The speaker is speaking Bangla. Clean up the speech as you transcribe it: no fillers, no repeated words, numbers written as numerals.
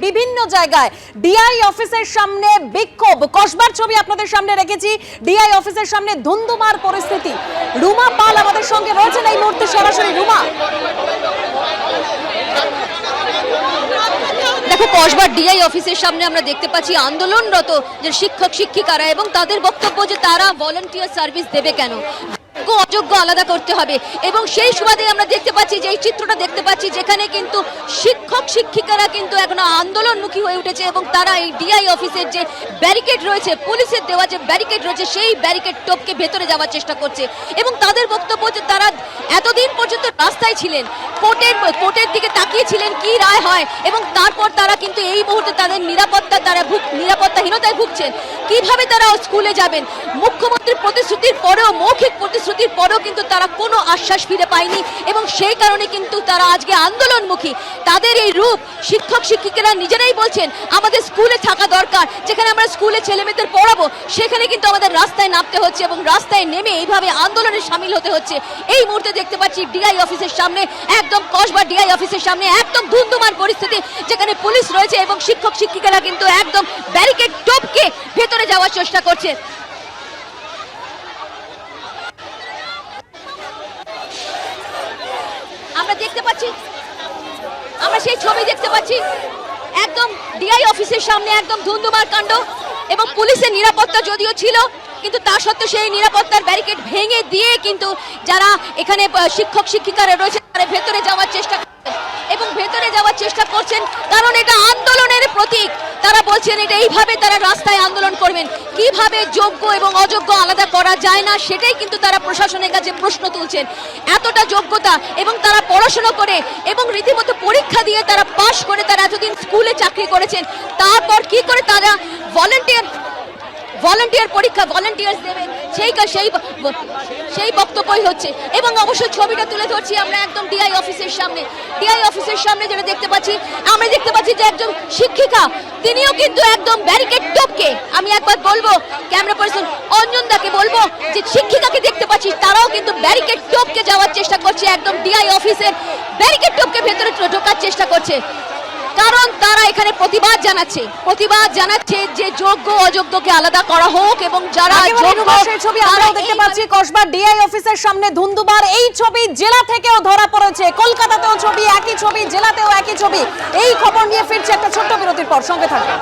বিভিন্ন জায়গায় ডিআই অফিসের সামনে বিক্ষোভ। কসবার ছবি আপনাদের সামনে রেখেছি। ডিআই অফিসের সামনে ধুন্ধুমার পরিস্থিতি। রুমা পাল আমাদের সঙ্গে রয়েছেন এই মুহূর্তে সরাসরি। রুমা, দেখো, কসবার ডিআই অফিসের সামনে আমরা দেখতে পাচ্ছি আন্দোলনরত যে শিক্ষক শিক্ষিকারা, এবং তাদের বক্তব্য যে তারা ভলান্টিয়ার সার্ভিস দেবে কেন, অযোগ্য আলাদা করতে হবে। এবং সেই সুবাদে আমরা দেখতে পাচ্ছি যে এই চিত্রটা দেখতে পাচ্ছি যেখানে কিন্তু শিক্ষক শিক্ষিকারা কিন্তু এখন আন্দোলনমুখী হয়ে উঠেছে, এবং তারা এই ডিআই অফিসের যে ব্যারিকেড রয়েছে, পুলিশের দেওয়া যে ব্যারিকেড রয়েছে, সেই ব্যারিকেড টপকে ভেতরে যাওয়ার চেষ্টা করছে। এবং তাদের বক্তব্য যে তারা এতদিন পর্যন্ত রাস্তায় ছিলেন, কোর্টের দিকে তাকিয়েছিলেন কি রায় হয়, এবং তারপর তারা কিন্তু এই মুহূর্তে তাদের নিরাপত্তাহীনতায় ভুগছেন। কিভাবে তারা স্কুলে যাবেন? মুখ্যমন্ত্রীর প্রতিশ্রুতির পরেও, মৌখিক প্রতিশ্রুতির পরেও কিন্তু তারা কোনো আশ্বাস ফিরে পায়নি, এবং সেই কারণে কিন্তু তারা আজকে আন্দোলনমুখী। তাদের এই রূপ শিক্ষক শিক্ষিকারা নিজেরাই বলছেন আমাদের স্কুলে থাকা দরকার, যেখানে আমরা স্কুলে ছেলেমেয়েদের পড়াবো সেখানে কিন্তু আমাদের রাস্তায় নামতে হচ্ছে, এবং রাস্তায় নেমে এইভাবে আন্দোলনে সামিল হতে হচ্ছে। এই মুহূর্তে দেখতে পাচ্ছি ডিআই অফিসের সামনে, একদম কসবা ডিআই অফিসের সামনে একদম ধুন্ধুমার পরিস্থিতি, যেখানে পুলিশ রয়েছে এবং শিক্ষক শিক্ষিকারা কিন্তু একদম ব্যারিকেড টপকে ভেতরে যাওয়ার চেষ্টা করছে। আমরা সেই ছবি দেখতে পাচ্ছি, একদম ডিআই অফিসের সামনে একদম ধুন্ধুমার কাণ্ড, এবং পুলিশের নিরাপত্তা যদিও ছিল কিন্তু তা সত্ত্বেও সেই নিরাপত্তার ব্যারিকেড ভেঙে দিয়ে কিন্তু যারা এখানে শিক্ষক শিক্ষিকারা রয়েছে তারা ভেতরে যাওয়ার চেষ্টা করছেন, এবং ভেতরে যাওয়ার চেষ্টা করছেন কারণ এটা আন্দোলনের প্রতীক। তারা বলছেন এটা এইভাবে তারা রাস্তায় আন্দোলন করবেন। কিভাবে যোগ্য এবং অযোগ্য আলাদা করা যায় না সেটাই কিন্তু তারা প্রশাসনের কাছে প্রশ্ন তুলছেন। এতটা যোগ্যতা, এবং তারা পড়াশোনা করে এবং রীতিমতো পরীক্ষা দিয়ে তারা পাশ করে তারা এতদিন স্কুলে চাকরি করেছেন, তারপর কি করে তারা ভলান্টিয়ার পরীক্ষা ভলান্টিয়ার্স দেবে, সেই বক্তব্যই হচ্ছে। এবং অবশ্যই ছবিটা তুলে ধরছি আমরা একদম ডিআই অফিসের সামনে যেটা দেখতে পাচ্ছি, আমরা দেখতে পাচ্ছি যে একজন শিক্ষিকা তিনিও কিন্তু একদম ব্যারিকেড টপকে, আমি একবার বলবো ক্যামেরা পার্সন অঞ্জন দাকে বলবো যে শিক্ষিকাকে দেখতে পাচ্ছি তারাও কিন্তু ব্যারিকেড টপকে যাওয়ার চেষ্টা করছে, একদম ডিআই অফিসের ব্যারিকেড টপকে ভেতরে ঢোকার চেষ্টা করছে, কারণ তারা এখানে প্রতিবাদ জানাচ্ছে যে যোগ্য অযোগ্যকে আলাদা করা হোক, এবং যারা যোগ্য। সেই ছবি আমরাও দেখতে পাচ্ছি কসবা ডিআই অফিসের সামনে ধুন্ধুমার। এই ছবি জেলা থেকেও ধরা পড়েছে, কলকাতাতেও ছবি একই ছবি, জেলাতেও একই ছবি। এই খবর নিয়ে ফিরছে একটা ছোট্ট বিরতির পর, সঙ্গে থাকবে।